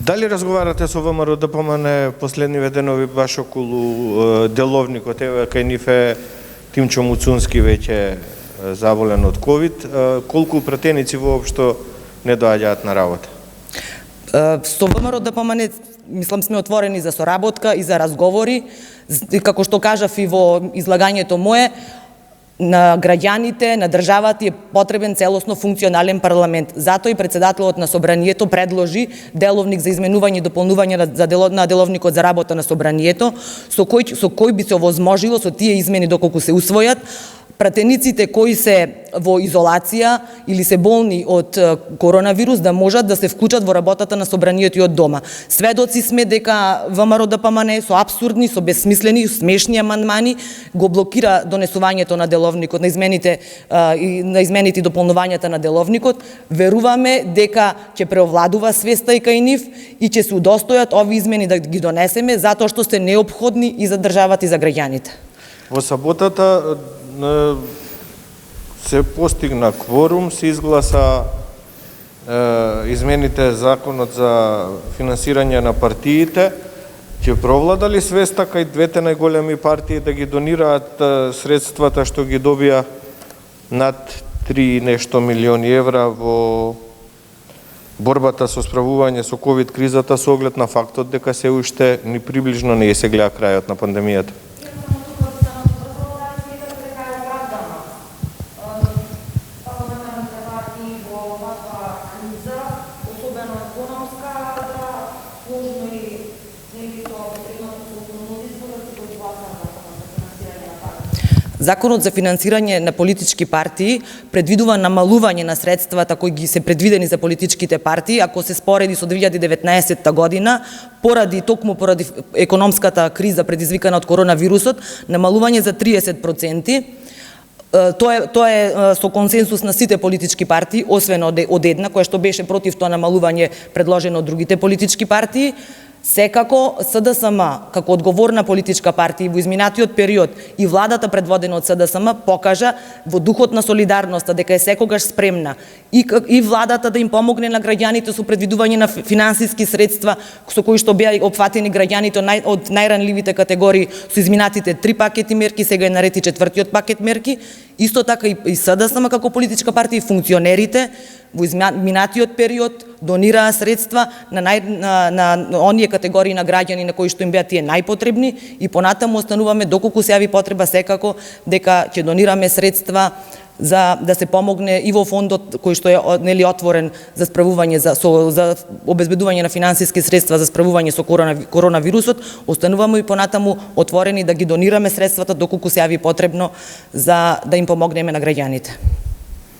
Дали разговарате со ВМРО ДПМН последниве денови баш околу деловникот? Еве кај нив е Тимчо Муцунски веќе заболен од ковид. Колку пратеници воопшто не доаѓаат на работа? Со ВМРО ДПМН мислам сме отворени за соработка и за разговори. Како што кажав и во излагањето мое, на граѓаните, на државата е потребен целосно функционален парламент. Затоа и председателот на Собранието предложи деловник за изменување и дополнување на деловникот за работа на Собранието, со кој би се овозможило со тие измени доколку се усвојат, пратениците кои се во изолација или се болни од коронавирус да можат да се вклучат во работата на Собранието и од дома. Сведоци сме дека ВМРО ДПМН со апсурдни, со бесмислени, смешни амандмани го блокира донесувањето на деловникот, на измените и дополнувањата на деловникот. Веруваме дека ќе преовладува свеста и кај нив и ќе се удостојат овие измени да ги донесеме затоа што се неопходни и за државата и за граѓаните. Во саботата се постигна кворум, се изгласа измените законот за финансирање на партиите. Ќе провлада ли свеста кај двете најголеми партии да ги донираат средствата што ги добија над 3 нешто милиони евра во борбата со справување со ковид кризата со оглед на фактот дека се уште ни приближно не се гледа крајот на пандемијата? Законот за финансирање на политички партии предвидува намалување на средствата кои ги се предвидени за политичките партии, ако се спореди со 2019 година, токму поради економската криза предизвикана од коронавирусот, намалување за 30%. Тоа е со консенсус на сите политички партии, освен од една, која што беше против тоа намалување предложено од другите политички партии. Секако СДСМ, како одговорна политичка партија во изминатиот период и владата предводена од СДСМ покажа во духот на солидарноста дека е секогаш спремна и владата да им помогне на граѓаните со предвидување на финансиски средства со кои што беа опфатени граѓаните од најранливите категории со изминатите 3 пакети мерки, сега е наред и 4-тиот пакет мерки. Исто така и СДСМ како политичка партија и функционерите во изминатиот период донираа средства на оние категории на граѓани на кои што им беа тие најпотребни и понатаму остануваме доколку се јави потреба секако дека ќе донираме средства за да се помогне и во фондот кој што е отворен за справување за обезбедување на финансиски средства за справување со коронавирусот. Остануваме и понатаму отворени да ги донираме средствата доколку се јави потребно за да им помогнеме на граѓаните.